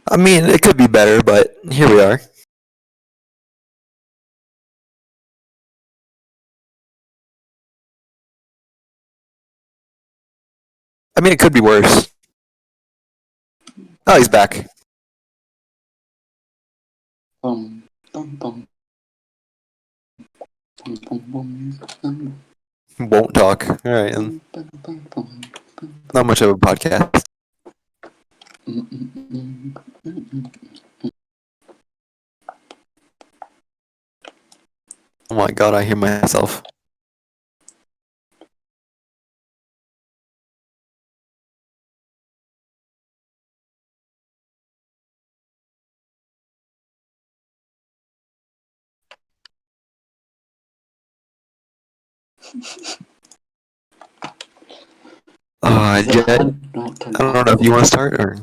I mean, it could be better, but here we are. I mean, it could be worse. Oh, he's back. Bum, bum, bum. Bum, bum, bum, bum, Won't talk. All right, and bum, bum, bum, bum, not much of a podcast. mm, mm, mm, mm, mm. Oh my god, I hear myself. Jett, I don't know if you want to start or.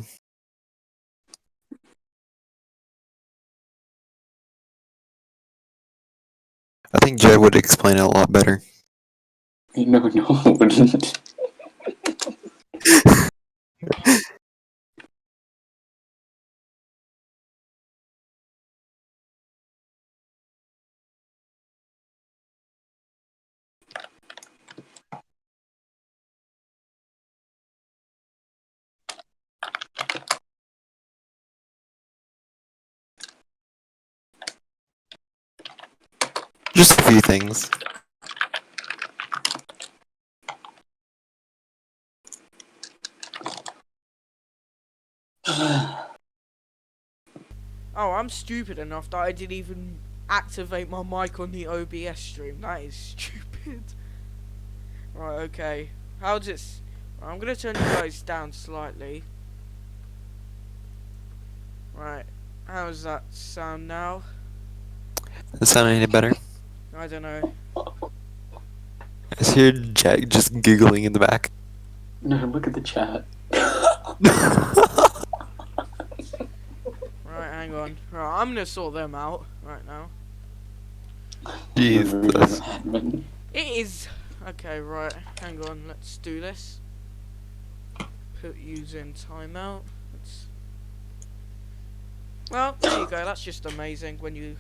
I think Jett would explain it a lot better. No, it wouldn't. Just a few things. Oh, I'm stupid enough that I didn't even activate my mic on the OBS stream. That is stupid. Right, okay. How's this? I'm gonna turn you guys down slightly. Right. How does that sound now? Does it sound any better? I don't know. I just hear Jett just giggling in the back. No, look at the chat. Right, hang on. Right, I'm gonna sort them out right now. Jesus. It is. Okay, right. Hang on. Let's do this. Put user in timeout. Let's. Well, there you go. That's just amazing when you.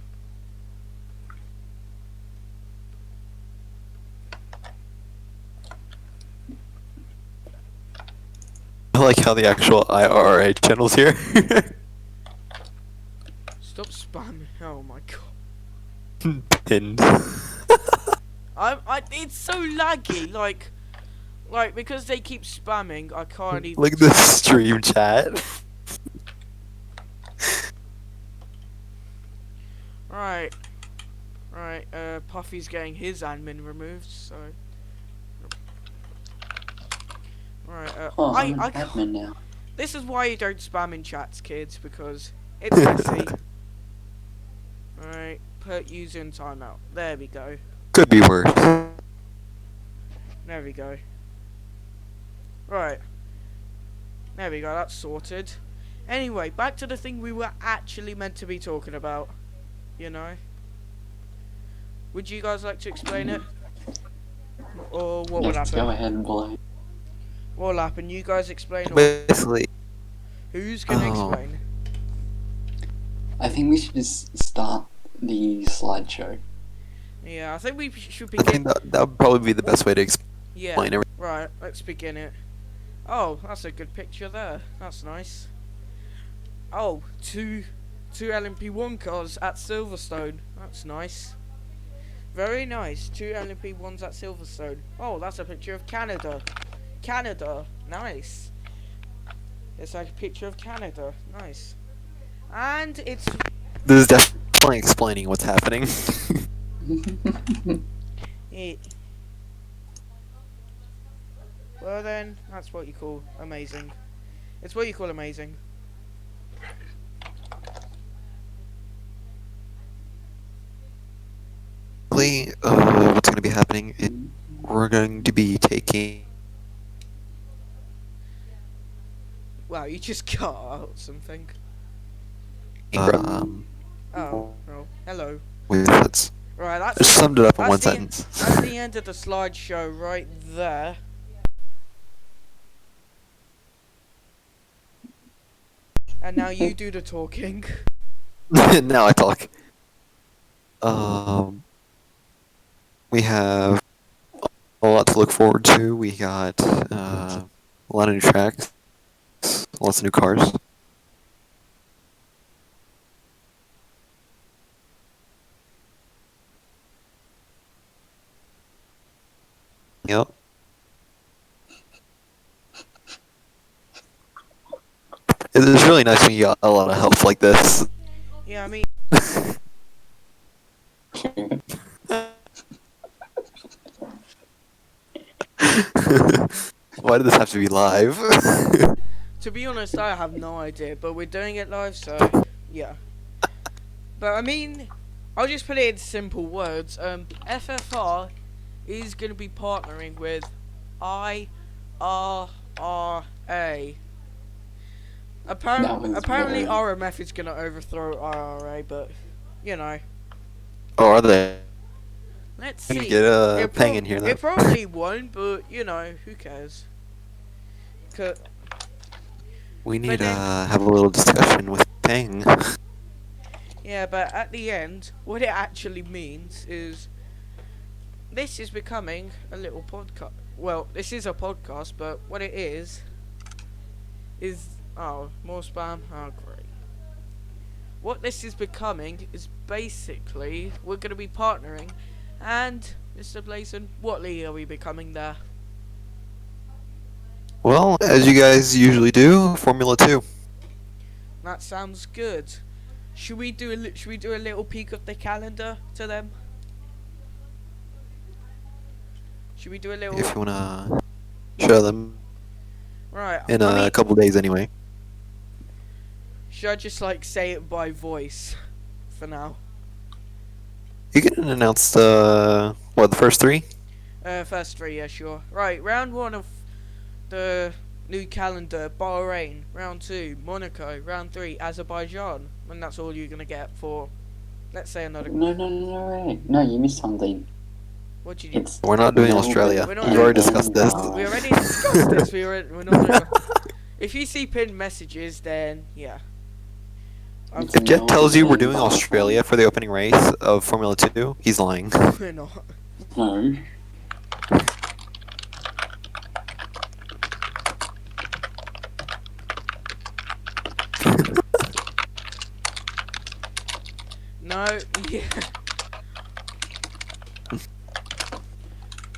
I like how the actual IRA channel's here. Stop spamming. Oh my god. Pinned. It's so laggy. Like, because they keep spamming, I can't even. Look at the stream chat. Right. Right, Puffy's getting his admin removed, so. Right, Oh, I'm an admin now. This is why you don't spam in chats, kids, because it's messy. Right, put user in timeout. There we go. Could be worse. There we go. Right. There we go, that's sorted. Anyway, back to the thing we were actually meant to be talking about. You know? Would you guys like to explain it? Or what would Yes, happen? go ahead, boy. What'll happen? You guys explain, or Basically, who's gonna explain? I think we should just start the slideshow. Yeah, I think we should I begin. think that would probably be the best way to explain Yeah, everything. right, let's begin it. Oh, that's a good picture there. That's nice. Oh, two LMP1 cars at Silverstone. That's nice. Very nice. 2 LMP1s at Silverstone. Oh, that's a picture of Canada. Canada. Nice. It's like a picture of Canada. Nice. And it's... This is definitely explaining what's happening. Well then, that's what you call amazing. It's what you call amazing. What's going to be happening is we're going to be taking... Wow, you just cut out something. Um, Oh, hello. let's Right, that's just summed it up in one that's the- sentence. That's the end of the slideshow right there. And now you do the talking. Now I talk. We have a lot to look forward to. We got a lot of new tracks, lots of new cars. Yep. It's really nice when you got a lot of help like this. Yeah, I mean, Why did this have to be live? to be honest, I have no idea, but we're doing it live, so yeah. But I mean, I'll just put it in simple words. FFR is going to be partnering with IRRA. That was Apparently very- RMF is going to overthrow IRA, but, you know, Oh, are they? let's We see. can get Peng in here, It though. probably won't, but, you know, who cares? We need to then- have a little discussion with Peng. Yeah, but at the end, what it actually means is this is becoming a little podcast. Well, this is a podcast, but what it is oh, more spam. Oh, great. What this is becoming is basically we're going to be partnering, and MrBlazeson, what league are we becoming there? Well, as you guys usually do, Formula 2. That sounds good. Should we do a little peek of the calendar to them? Should we do a little? If you want to show them Right. in I mean, a couple days anyway. should I just like say it by voice for now? You can announce the first three? First three, yeah, sure. Right, round one of the new calendar, Bahrain. Round two, Monaco. Round three, Azerbaijan. And that's all you're gonna get for, let's say, another. No, you missed something. What did you do? It's We're not doing No, Australia. we're not We've doing already discussed this. We already discussed this. We're not doing. If you see pinned messages, then yeah. If Jet tells you we're doing Australia for the opening race of Formula 2, he's lying. We're not. No. No, yeah.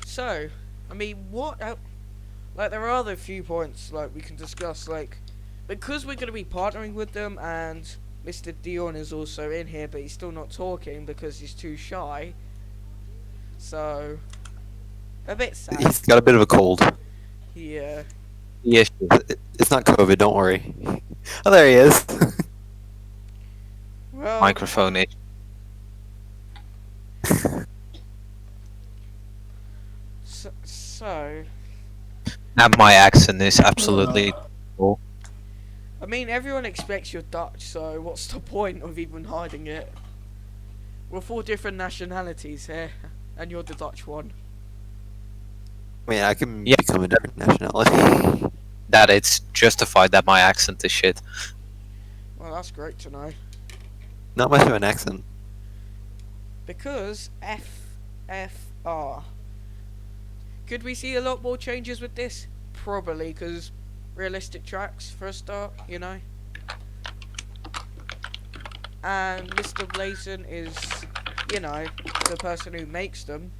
So, I mean, what? Like, there are other few points like we can discuss. Like, because we're gonna be partnering with them, and Mr. Dion is also in here, but he's still not talking because he's too shy. So, a bit sad. He's got a bit of a cold. Yeah. Yes. It's not COVID, don't worry. Oh, there he is. Well, Microphone issue. so, And my accent is absolutely cool. I mean, everyone expects you're Dutch, so what's the point of even hiding it? We're four different nationalities here, and you're the Dutch one. I mean, I can Yeah. become a different nationality. That it's justified that my accent is shit. Well, that's great to know. Not much of an accent. Because FFR. Could we see a lot more changes with this? Probably, because realistic tracks for a start, you know. And MrBlazeson is, you know, the person who makes them.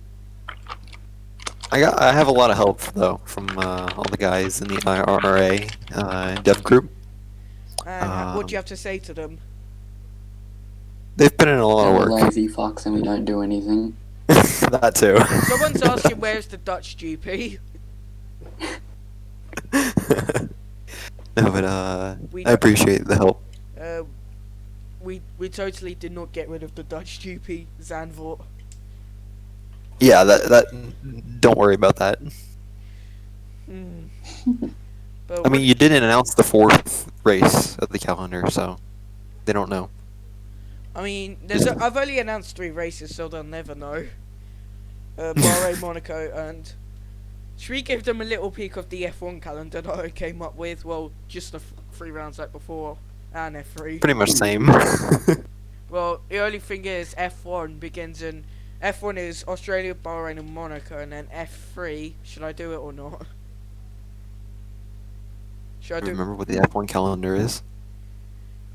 I have a lot of help though from all the guys in the IRRA dev group. And what do you have to say to them? They've put in a lot They're of work. lazy fucks and we don't do anything. That too. Someone's asking where's the Dutch GP? No, but We I appreciate the help. We totally did not get rid of the Dutch GP, Zandvoort. Yeah, that don't worry about that. Hmm. But I mean, you didn't announce the fourth race of the calendar, so they don't know. I mean, I've only announced 3 races, so they'll never know. Bahrain, Monaco, and should we give them a little peek of the F1 calendar that I came up with? Well, just the 3 rounds like before, and F3. Pretty much same. Well, the only thing is F1 begins in F1 is Australia, Bahrain, and Monaco, and then F3. Should I do it or not? Should I do? Remember what the F1 calendar is?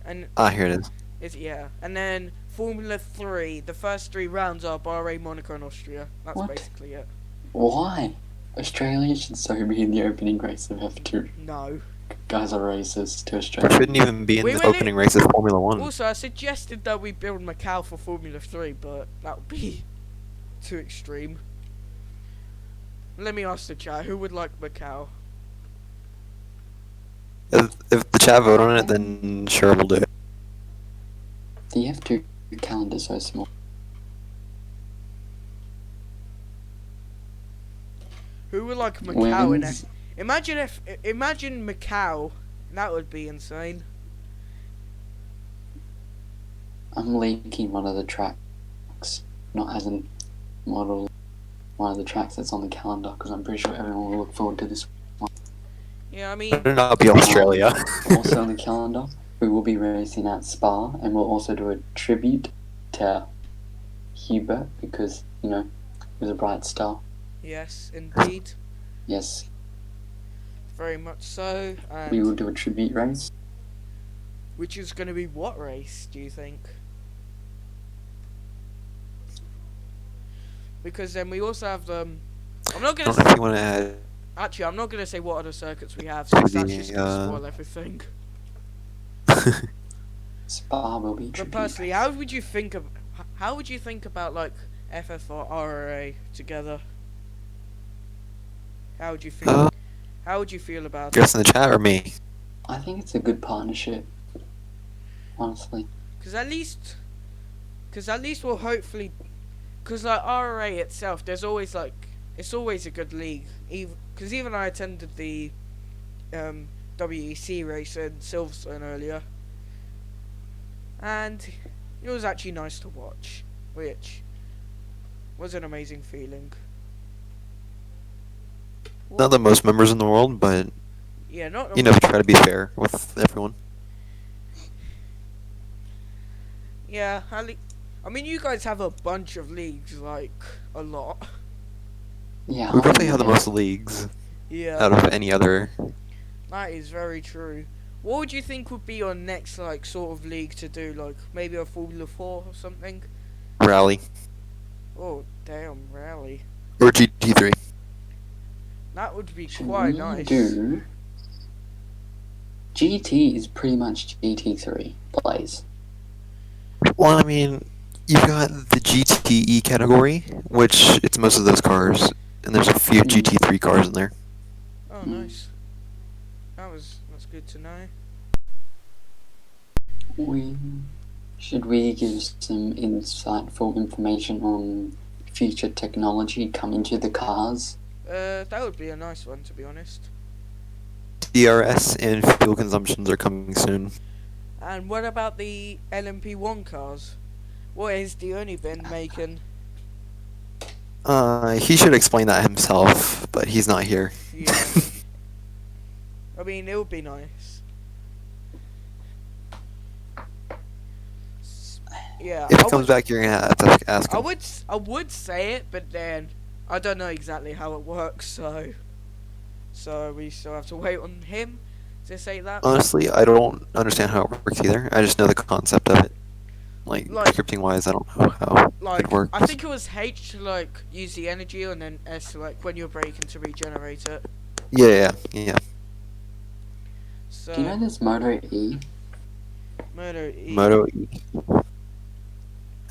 And Here it is. yeah, and then Formula 3. The first 3 rounds are Bahrain, Monaco, and Austria. That's What? basically it. Why? Australia should so be in the opening race of F2. No. Guys are racist to Or Australia. shouldn't even be in We the will opening race of Formula 1. Also, I suggested that we build Macau for Formula 3, but that would be too extreme. Let me ask the chat, who would like Macau? If the chat vote on it, then sure, we'll do it. The F2 calendar's so small. Who would like Macau in Wins. it? Imagine Macau. That would be insane. I'm leaking one of the tracks, not as a model, one of the tracks that's on the calendar, because I'm pretty sure everyone will look forward to this. Yeah, I mean, Better not be Australia. Also on the calendar, we will be racing at Spa, and we'll also do a tribute to Hubert, because, you know, he was a bright star. yes, indeed, Yes, very much so. we will And do a tribute race. which is going to be what race? Do you think? Because then we also have I'm not I gonna don't know if you want to add. actually. I'm not gonna say what other circuits we have, since that's just gonna spoil everything. Spa will be a But tribute personally, race. how would you think about like FFR RRA together? How would you feel? Uh, How would you feel about it? Guess in the chat or me? I think it's a good partnership, honestly. Because at least we'll hopefully, because like RRA itself, there's always like it's always a good league. Because even I attended the WEC race in Silverstone earlier, and it was actually nice to watch, which was an amazing feeling. Not the most members in the world, but Yeah, not you know, we try to be fair with everyone. yeah. I mean, you guys have a bunch of leagues, like a lot. Yeah, We probably have the yeah. most leagues Yeah. out of any other. That is very true. What would you think would be your next like sort of league to do? Like maybe a Formula 4 or something? Rally Oh damn, rally. or GT3. That would be Should quite we nice. do... GT is pretty much GT3 Blaze. Well, I mean, you've got the GTE category, which it's most of those cars, and there's a few GT3 cars in there. Oh nice. That's good to know. Should we give some insightful information on future technology coming to the cars? That would be a nice one, to be honest. DRS and fuel consumptions are coming soon. And what about the LMP1 cars? What has Diony been making? He should explain that himself, but he's not here. Yeah. I mean, it would be nice. Yeah. If it comes back, you're gonna have to ask I him. would say it, but then I don't know exactly how it works, so we still have to wait on him to say that. Honestly, I don't understand how it works either. I just know the concept of it. Like Like- scripting wise, I don't know how Like, it works. I think it was H to like use the energy, and then S to like when you're braking to regenerate it. Yeah. So Do you know there's Moto E? Moto E. Moto E.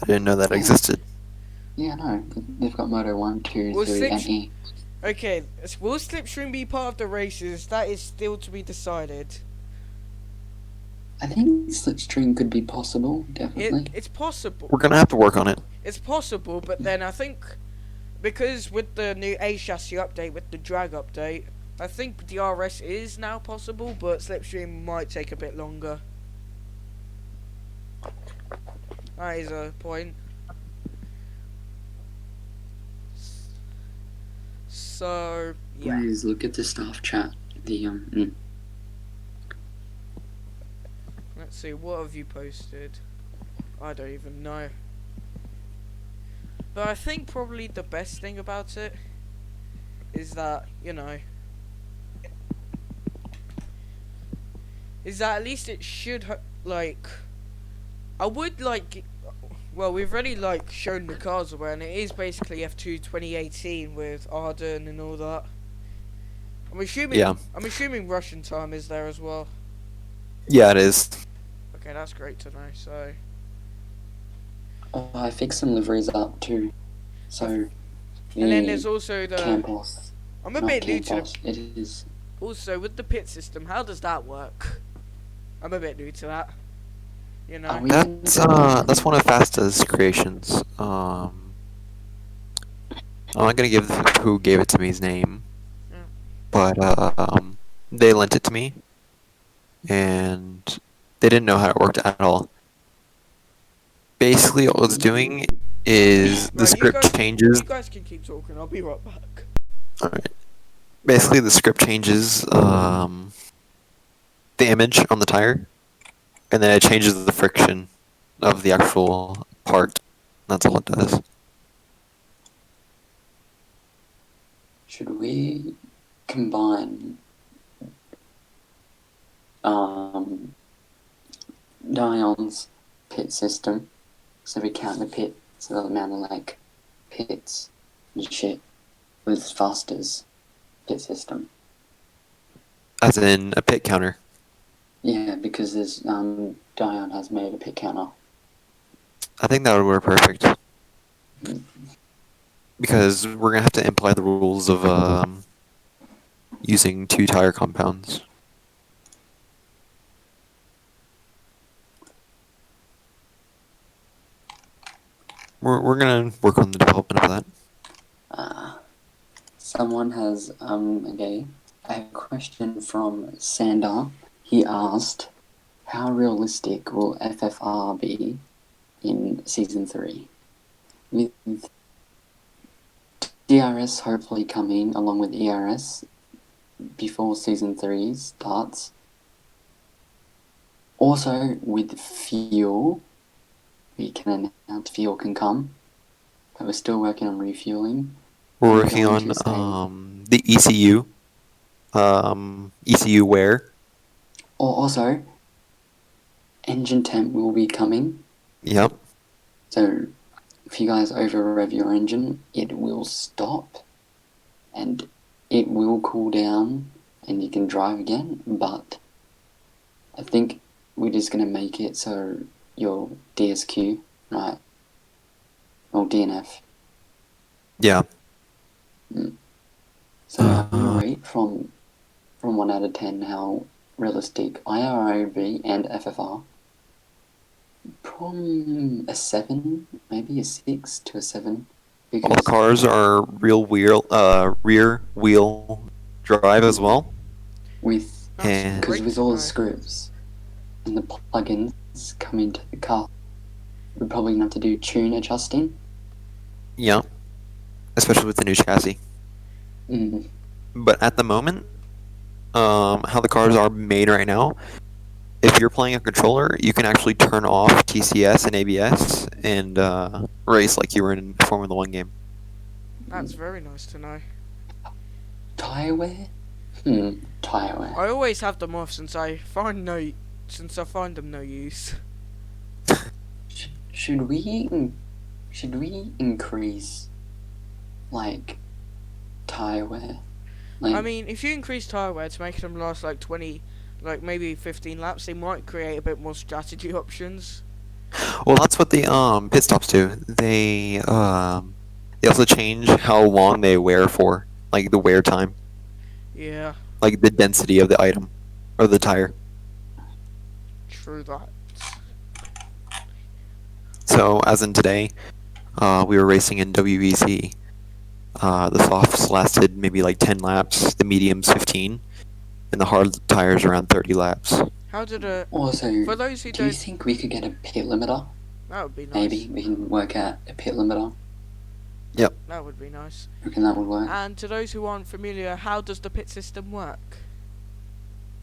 I didn't know that existed. Yeah, no. They've got Moto 1, 2, Well, 3, and six- E. Okay, will Slipstream be part of the races? That is still to be decided. I think Slipstream could be possible, definitely. It's possible. We're gonna have to work on it. It's possible, but then I think because with the new A chassis update, with the drag update, I think DRS is now possible, but Slipstream might take a bit longer. That is a point. So yeah, Please look at the staff chat. let's see, what have you posted? I don't even know. But I think probably the best thing about it is that, you know, is that at least it should like, I would like, well, we've already like shown the cars away, and it is basically F2 2018 with Arden and all that. I'm assuming Russian time is there as well. Yeah, it is. Okay, that's great to know. So Oh, I fixed some liveries up too. So, and then there's also the Campos. I'm a Not bit new to the Campos, it is. also with the pit system. How does that work? I'm a bit new to that. You know. Are we- That's one of Fasta's creations. I'm not gonna give who gave it to me's name, but they lent it to me, and they didn't know how it worked at all. Basically, all it's doing is the Right, script changes. you guys can keep talking. I'll be right back. Alright. Basically, the script changes the image on the tire, and then it changes the friction of the actual part. That's all it does. Should we combine Dion's pit system, so we count the pit, so the amount of like pits and shit with Faster's pit system? As in a pit counter. Yeah, because there's Dion has made a pit counter. I think that would work perfect. Because we're gonna have to imply the rules of using 2 tire compounds. We're gonna work on the development of that. Someone has a question from Sander. He asked, how realistic will FFR be in Season 3? With DRS hopefully coming along with ERS before Season 3 starts. Also, with fuel, we can announce fuel can come, but we're still working on refueling. We're We're working going on the ECU. ECU wear. Also, engine temp will be coming. Yep. So, if you guys over rev your engine, it will stop and it will cool down and you can drive again. But I think we're just going to make it so your DSQ, right? Or DNF. Yeah. So, I'm going to rate from 1 out of 10 how realistic IROV and FFR. From a 7, maybe a 6 to a 7. All the cars are rear wheel drive as well. Because with all the scripts and the plugins come into the car, we're probably going to have to do tune adjusting. Yeah. Especially with the new chassis. But at the moment, how the cars are made right now, if you're playing a controller, you can actually turn off TCS and ABS and race like you were in a Formula 1 game. That's very nice to know. Tire wear? Tire wear. I always have them off since I find them no use. Should we increase like tire wear? Like, I mean, if you increase tire wear to make them last like 20, like maybe 15 laps, they might create a bit more strategy options. Well, that's what the pit stops do. They also change how long they wear for, like the wear time, Yeah, like the density of the item or the tire. true that. So, as in today, we were racing in WEC. The softs lasted maybe like 10 laps, the mediums 15, and the hard tires around 30 laps. How did also, for those who do you don't, think we could get a pit limiter? that would be nice. Maybe we can work out a pit limiter. Yep. That would be nice. I reckon that would work. And to those who aren't familiar, how does the pit system work?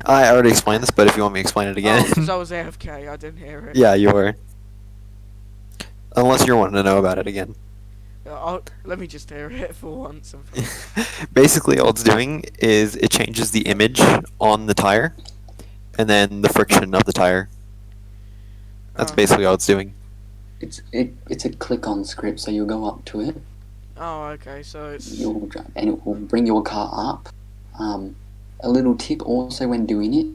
I already explained this, but if you want me to explain it again. Because I was AFK, I didn't hear it. Yeah, you were. Unless you're wanting to know about it again. Let me just hear it for once. Basically, all it's doing is it changes the image on the tire, and then the friction of the tire. That's basically all it's doing. It's a click-on script, so you'll go up to it. Oh, okay, so it's... You'll drive, and it will bring your car up. A little tip also when doing it.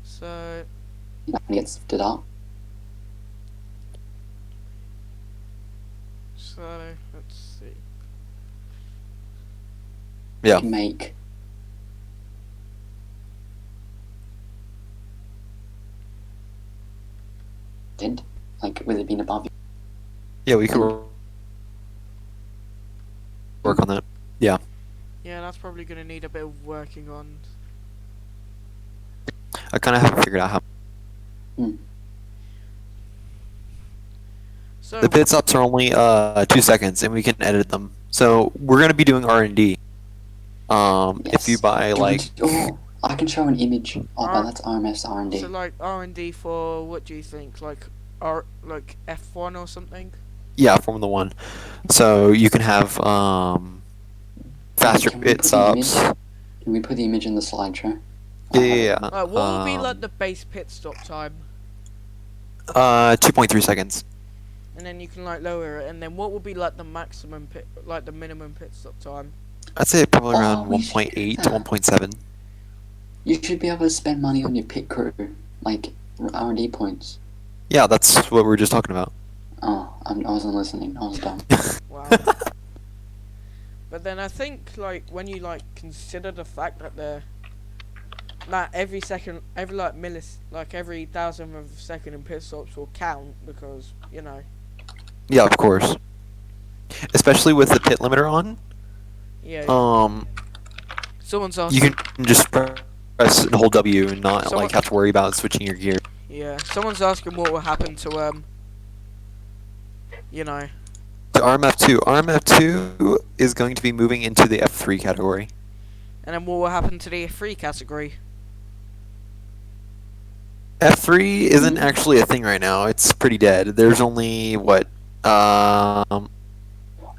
So... It gets lifted up. So, let's see. Yeah. You can make like with it being above you. Yeah, we could work on that. Yeah. Yeah, that's probably gonna need a bit of working on. I kind of haven't figured out how. So The pit stops are only 2 seconds, and we can edit them. So we're gonna be doing R&D. If you buy like. I can show an image. That's RMS R&D. So like R&D for what do you think? Like F1 or something? Yeah, Formula 1. So you can have faster pit stops. Can we put the image in the slideshow? Yeah. What would be like the base pit stop time? 2.3 seconds. And then you can like lower it. And then what would be like the maximum pit, like the minimum pit stop time? I'd say probably around 1.8 to 1.7. You should be able to spend money on your pit crew, like R&D points. Yeah, that's what we were just talking about. Oh, I wasn't listening. I was dumb. Wow. But then I think like when you like consider the fact that every second, every like every thousandth of a second in pit stops will count because you know. Yeah, of course. Especially with the pit limiter on. Yeah. Someone's asking. You can just press and hold W and not like have to worry about switching your gear. Yeah. Someone's asking what will happen to you know. To RMF2. RMF2 is going to be moving into the F3 category. And then what will happen to the F3 category? F3 isn't actually a thing right now. It's pretty dead. There's only what?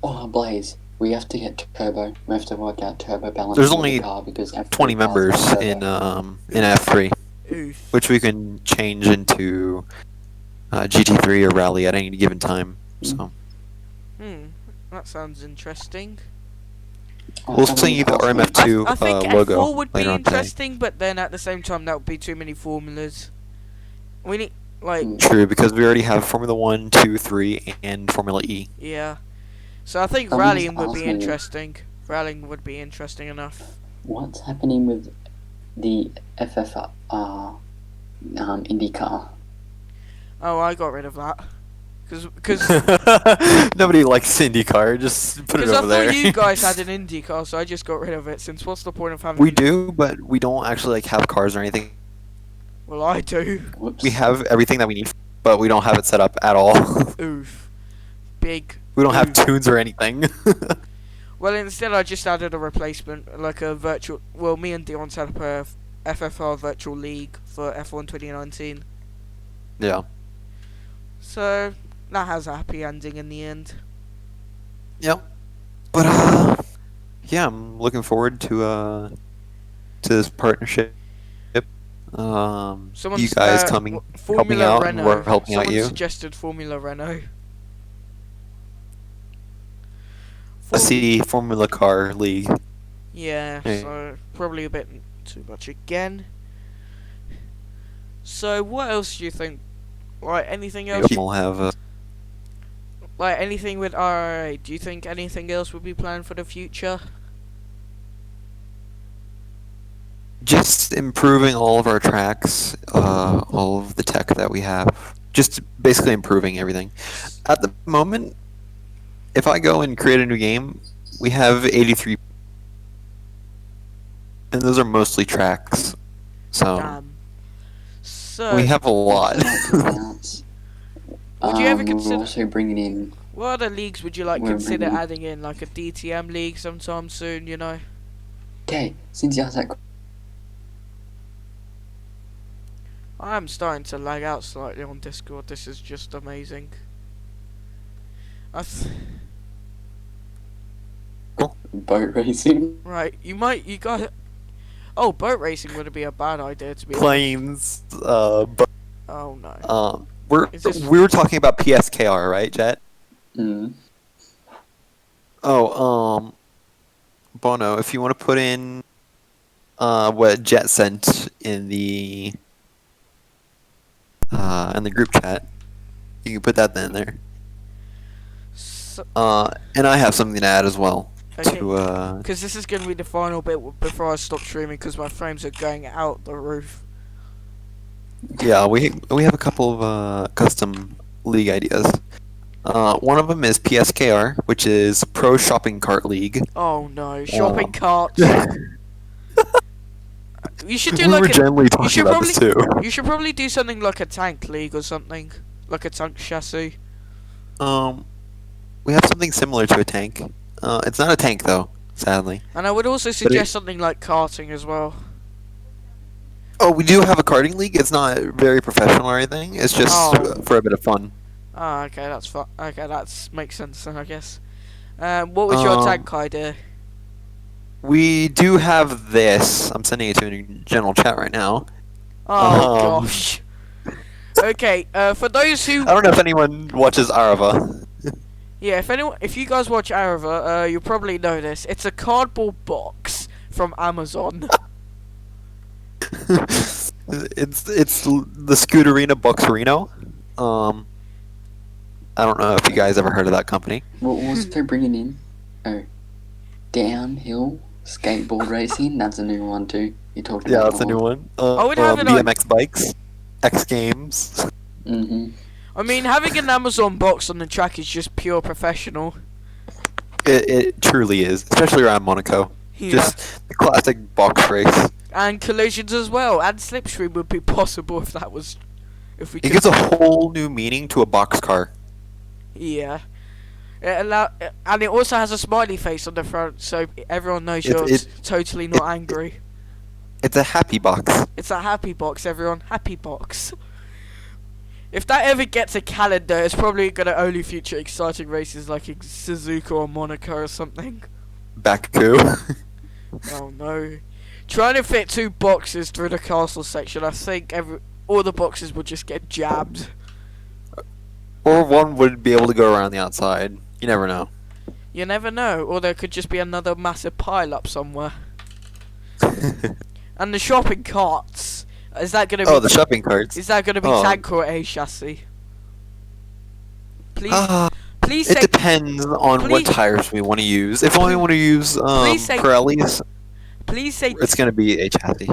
Blaze. We have to get turbo. We have to work out turbo balance. There's only the car because 20 members in F3, Oof. which we can change into GT3 or Rally at any given time. So. That sounds interesting. We'll send you the RMF2 I think logo F4 would be later on today. interesting, but then at the same time that would be too many formulas. We need like True, because we already have Formula 1, 2, 3, and Formula E. yeah. So I think rallying would be interesting. Rallying would be interesting enough. What's happening with the FFR IndyCar? Oh, I got rid of that. Because Nobody likes IndyCar, just put it over there. I thought you guys had an IndyCar, so I just got rid of it, since what's the point of having... We do, but we don't actually like have cars or anything. Well, I do. Whoops. We have everything that we need, but we don't have it set up at all. Oof. Big. We don't have tunes or anything. Well, instead I just added a replacement, like a virtual... Well, me and Dion set up a FFR virtual league for F1 2019. Yeah. So... that has a happy ending in the end. Yep. But yeah, I'm looking forward to this partnership. You guys coming, helping out, and we're helping out you. Someone suggested Formula Renault. I see Formula Car League. Yeah, Hey. so probably a bit too much again. So what else do you think? Like anything else? We'll have Like anything with RRA, do you think anything else would be planned for the future? just improving all of our tracks, all of the tech that we have. Just basically improving everything. At the moment, if I go and create a new game, we have 83, and those are mostly tracks. So we have a lot. Would you ever consider? We're also bringing in. What other leagues would you like consider adding in, like a DTM league sometime soon? You know. Okay, since you asked that. I'm starting to lag out slightly on Discord. This is just amazing. Boat racing. Right, you got. Oh, boat racing wouldn't be a bad idea to be. Planes, Oh no. We were talking about PSKR, right, Jet? Mm. Oh, Bono, if you want to put in what Jet sent in the group chat, you can put that in there. So, and I have something to add as well. okay. Because this is going to be the final bit before I stop streaming because my frames are going out the roof. Yeah, we have a couple of custom league ideas. One of them is PSKR, which is Pro Shopping Cart League. Oh no, shopping carts. You should do We like were generally talking about this too. You should probably do something like a tank league or something, like a tank chassis. We have something similar to a tank. It's not a tank though, sadly. And I would also suggest something like karting as well. Oh, we do have a karting league. It's not very professional or anything. It's just for a bit of fun. Oh, okay, that's fun. Okay, that makes sense then, I guess. What was your tank idea? We do have this. I'm sending it to a general chat right now. Oh gosh. Okay, for those who I don't know if anyone watches Arava. yeah, if you guys watch Arava, you'll probably know this. It's a cardboard box from Amazon. it's the Scooterina Boxerino. I don't know if you guys ever heard of that company. What was they bringing in? Oh, downhill skateboard racing. That's a new one too. You talked about. Yeah, that's a new one. I would have it on BMX bikes, X Games. Mhm. I mean, having an Amazon box on the track is just pure professional. It truly is, especially around Monaco. Yeah. Just the classic box race. And collisions as well, and slipstream would be possible if that was, if we. It gives a whole new meaning to a box car. Yeah. And it also has a smiley face on the front, so everyone knows you're totally not angry. It's a happy box. It's a happy box, everyone. Happy box. If that ever gets a calendar, it's probably gonna only feature exciting races like in Suzuka or Monaco or something. Baku. Oh no. Trying to fit 2 boxes through the castle section, I think all the boxes would just get jammed. Or one would be able to go around the outside. You never know. You never know, or there could just be another massive pile-up somewhere. And the shopping carts, is that gonna be... Oh, the shopping carts. Is that gonna be tank or A chassis? Please, please it say... depends on what tires we want to use. If we want to use Pirellis, please say... it's gonna be a chassis.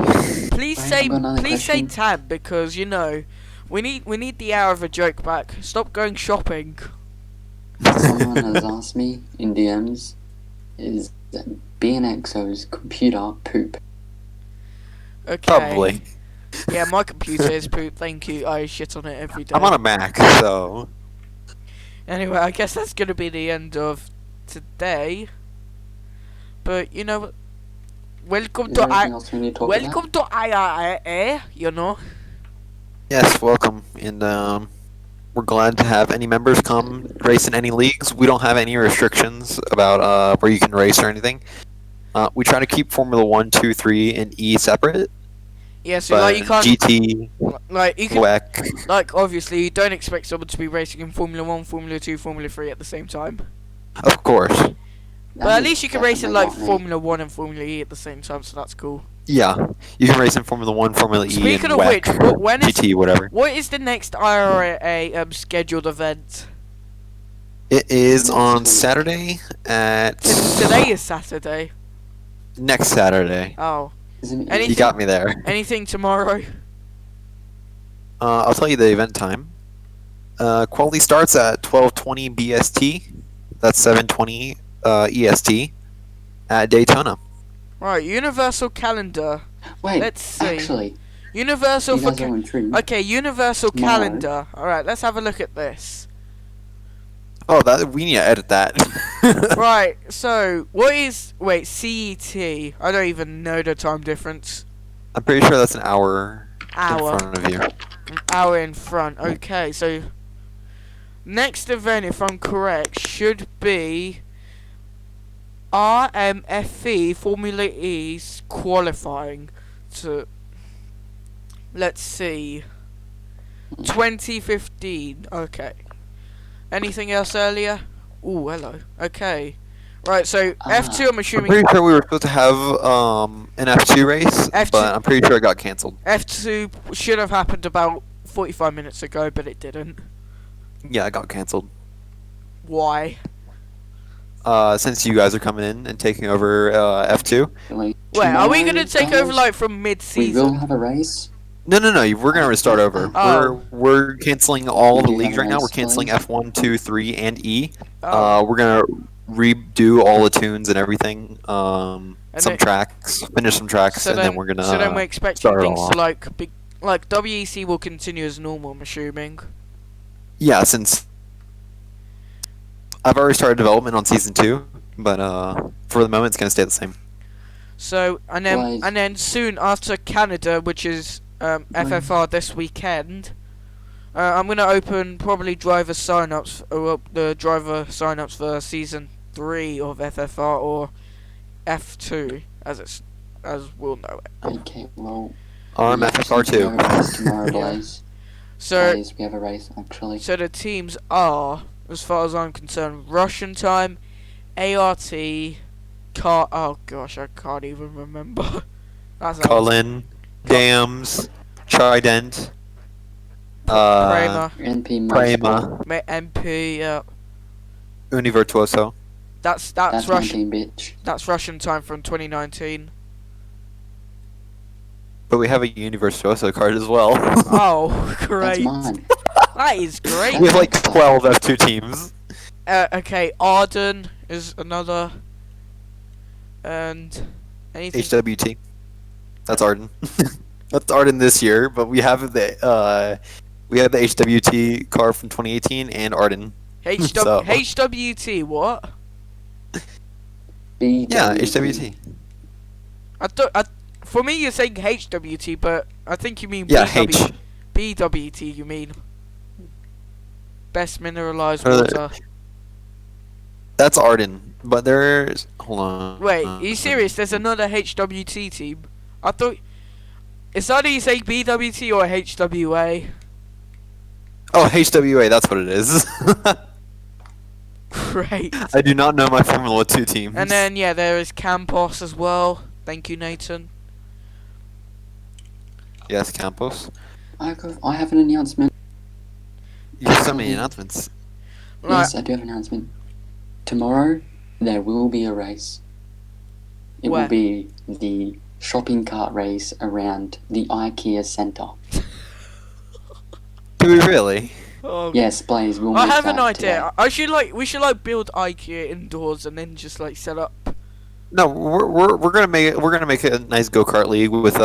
Please say tank, because, you know, we need the hour of a joke back. Stop going shopping. Someone has asked me in DMs, is BNXO's computer poop? Okay. Probably. Yeah, my computer is poop, thank you. I shit on it every day. I'm on a Mac, so... Anyway, I guess that's gonna be the end of today. But, you know, welcome to IRA, you know. Yes, welcome, and we're glad to have any members come race in any leagues. We don't have any restrictions about where you can race or anything. We try to keep Formula 1, 2, 3, and E separate. Yeah, so like you can't GT, like you can WEC. like obviously you don't expect someone to be racing in Formula 1, Formula 2, Formula 3 at the same time. Of course. But at least you can race in like Formula 1 and Formula E at the same time, so that's cool. Yeah, you can race in Formula 1, Formula E, Speaking and of WEC, which, when is GT, whatever. What is the next IRA scheduled event? It is on Saturday at... Today is Saturday. Next Saturday. Oh. You got me there. Anything tomorrow? I'll tell you the event time. Quality starts at 12:20 BST. That's 7:20 EST at Daytona. Right, Universal Calendar. Wait, let's see. Actually, Universal for okay, Universal Calendar. All right, let's have a look at this. Oh, we need to edit that. Right, so what is CET? I don't even know the time difference. I'm pretty sure that's an hour in front of you. An hour in front. Okay, so next event, if I'm correct, should be RMFE Formula E's qualifying to, let's see, 2015. Okay. Anything else earlier? Ooh, hello. Okay. Right, so F2 I'm assuming... I'm pretty sure we were supposed to have an F2 race, but I'm pretty sure it got cancelled. F2 should have happened about 45 minutes ago, but it didn't. Yeah, it got cancelled. Why? Since you guys are coming in and taking over F2. Wait, are we going to take over like from mid-season? We will have a race. No. We're gonna restart over. Oh. We're canceling all the Do you leagues have a right now. We're race, canceling please? F1, 2, 3, and E. Oh. We're gonna redo all the tunes and everything. And Some it- tracks, finish some tracks, So and then we're gonna. So then we're expecting start things all to off. like WEC will continue as normal. I'm assuming. Yeah, since I've already started development on season 2, but for the moment it's gonna stay the same. So and then soon after Canada, which is FFR this weekend, I'm gonna open probably driver signups, the driver signups for season 3 of FFR or F2 as we'll know it. Okay, well. I'm we FFR actually 2. have a race tomorrow, Yeah. Blaze. So Blaze, we have a race actually. so the teams are, as far as I'm concerned, Russian Time, ART, oh gosh, I can't even remember. That's Cullen, Dams, Trident, Prema, NP Prema, MP. Yeah, Univirtuoso. that's That's Russian. 19, bitch. That's Russian Time from 2019. But we have a Univirtuoso card as well. Oh, That's great! mine. That is great. We have like 12 F2 teams. Okay, Arden is another, and anything. HWT. That's Arden. That's Arden this year, but we have the HWT card from 2018 and Arden. So- HWT, what? Yeah, HWT. For me, you're saying HWT, but I think you mean Yeah, BWT. You mean best mineralized Or water. That's Arden, but there's hold on. Wait, are you serious? There's another HWT team. I thought it's either you saying BWT or HWA. Oh, HWA, that's what it is. Great. I do not know my Formula 2 teams. And then yeah, there is Campos as well. Thank you, Nathan. Yes, Campos. I have an announcement. You have so many announcements. Right. Yes, I do have an announcement. Tomorrow, there will be a race. It Where? will be the shopping cart race around the IKEA Centre. Do we really? Oh, Yes, Blaze, we'll I make have an that idea. today. We should build IKEA indoors and then just set up. No, we're gonna make a nice go-kart league with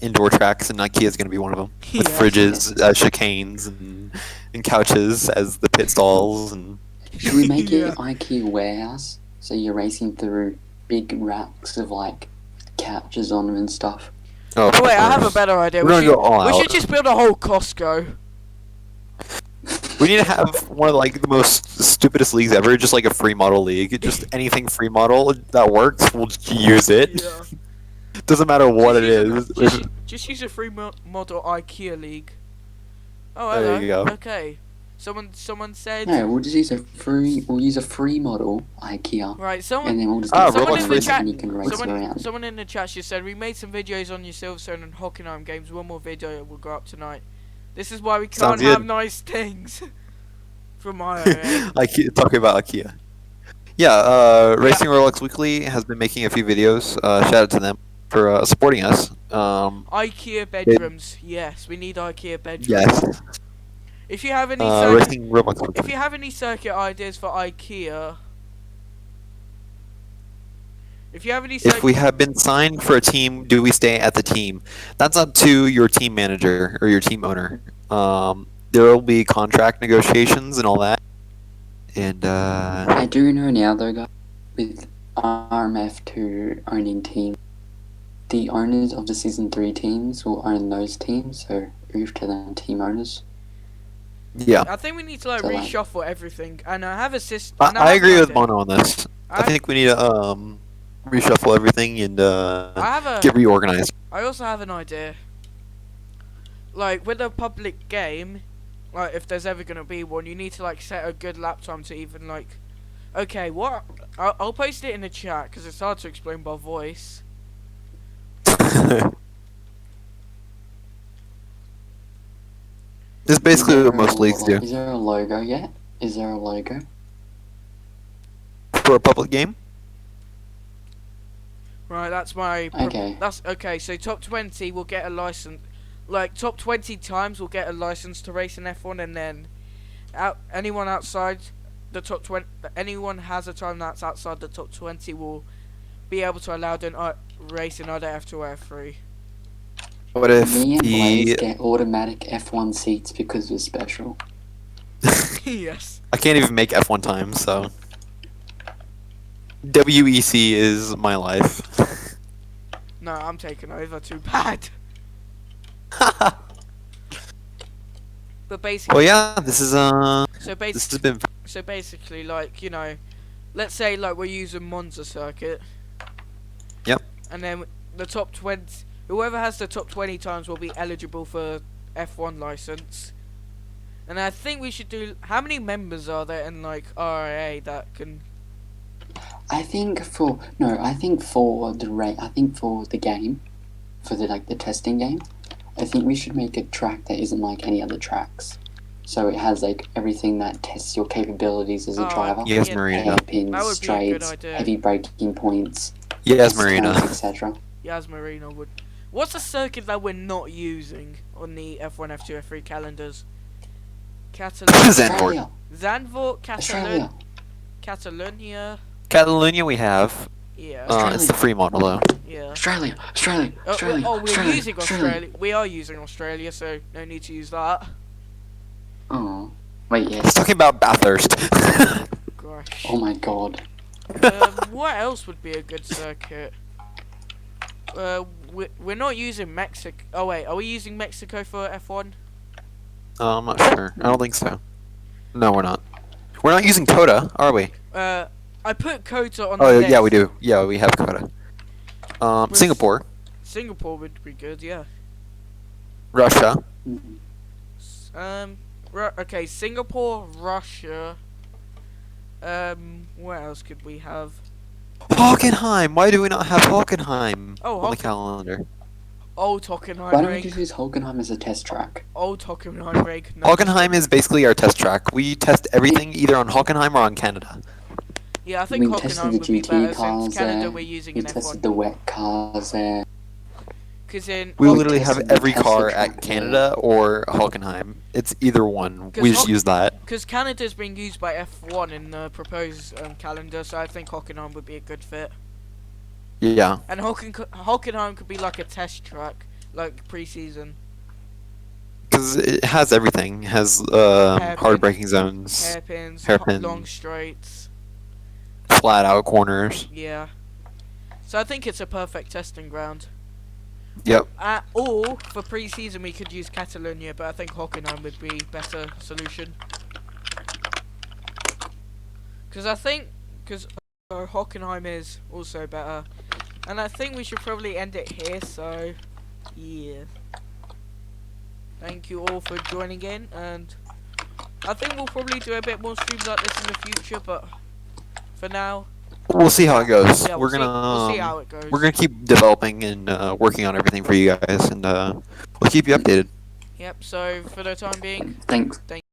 indoor tracks, and IKEA's gonna be one of them with Yeah. fridges, chicanes, and couches as the pit stalls. And Should we make Yeah. it an IKEA warehouse? So you're racing through big racks of couches on them and stuff. oh, of Oh wait, I have a course. better idea. We're gonna go all We out. should just build a whole Costco. We need to have one of the most stupidest leagues ever, just like a free model league. Just anything free model that works, we'll just use it. Yeah. Doesn't matter what it is. Just use a free model IKEA league. Oh, There hello. you go. Okay. Someone said. No, we'll just use a free model IKEA, Right. and Someone. then we'll just Ah, get someone Roblox in the racing. chat. and you can race around. Someone in the chat just said we made some videos on your Silverstone and Hockenheim games. One more video will go up tonight. This is why we can't Sounds have good. nice things. From my end. IKEA, talking about IKEA. Yeah, Racing Roblox Weekly has been making a few videos. Shout out to them for supporting us. IKEA bedrooms. Yes, we need IKEA bedrooms. Yes. If you have any Racing Roblox Weekly. if you have any circuit ideas for IKEA, If we have been signed for a team, do we stay at the team? That's up to your team manager or your team owner. There will be contract negotiations and all that. And I do know now though, guys, with RMF2 owning teams, the owners of the Season 3 teams will own those teams, so oof to them team owners. yeah, I think we need to So, reshuffle everything. And I have a system. I agree with Mono on this. I think we need to reshuffle everything and get reorganized. I also have an idea. With a public game, if there's ever gonna be one, you need to set a good lap time to even Okay, what? I'll post it in the chat because it's hard to explain by voice. This is basically what most leagues do Is there a logo yet? Is there a logo? for a public game. Right, that's my. Okay. That's okay. So top 20 will get a license. like top 20 times will get a license to race in F1, and then anyone outside the top 20, anyone has a time that's outside the top 20 will be able to allow to race in either F2 or F3. What if Me and Blaze get automatic F1 seats because we're special? Yes. I can't even make F1 time, so WEC is my life. No, I'm taking over. Too bad. But basically. Well, yeah, this is So this has been. So basically, like, you know, let's say like we're using Monza circuit. Yep. And then the top 20, whoever has the top 20 times will be eligible for F1 license. And I think we should do. How many members are there in like RIA that can? I think for the game, for the testing game, I think we should make a track that isn't like any other tracks. So it has like everything that tests your capabilities as a driver. Yes, Marina. Hairpins, straights, heavy braking points. Yes, Marina. Etc. Yes, Marina would. What's a circuit that we're not using on the F1, F2, F3 calendars? Zandvoort. Zandvoort, Australia. Catalonia. Catalonia we have. Yeah. It's the free model though. Yeah. Australia. We're using Australia. We are using Australia, so no need to use that. Oh. Wait, He's yes. talking about Bathurst. Gosh. Oh my god. What else would be a good circuit? We're not using Mexico. Oh wait, are we using Mexico for F1? I'm not sure. I don't think so. No, we're not. We're not using Coda, are we? I put Kota on the list. Yeah, we do. Yeah, we have Coda. Singapore. Singapore would be good, yeah. Russia. Okay, Singapore, Russia. Where else could we have? Hockenheim. Why do we not have Hockenheim on the calendar? Old Hockenheim. Why don't we just use Hockenheim as a test track? Old Hockenheim rig. No. Hockenheim is basically our test track. We test everything either on Hockenheim or on Canada. Yeah, I think we Hockenheim tested the would be GT better cars since Canada there. we're using We an tested F1. the wet cars there. Cause in We literally have tested the every Tesla car track at Canada or Hockenheim. It's either one. We just use that. Because Canada's being used by F1 in the proposed calendar, so I think Hockenheim would be a good fit. Yeah. And Hockenheim could be like a test track, like pre-season. Because it has everything. It has hard braking zones, Hairpins, hairpins, long straights, flat out corners. Yeah. So I think it's a perfect testing ground. Yep. Or for pre-season we could use Catalonia, but I think Hockenheim would be better solution. Because Hockenheim is also better. And I think we should probably end it here, so yeah. Thank you all for joining in, and I think we'll probably do a bit more streams like this in the future, but for now, we'll see how it goes. yeah, we'll see how it goes. We're gonna keep developing and working on everything for you guys, and we'll keep you updated. Yep, so for the time being, Thanks. thank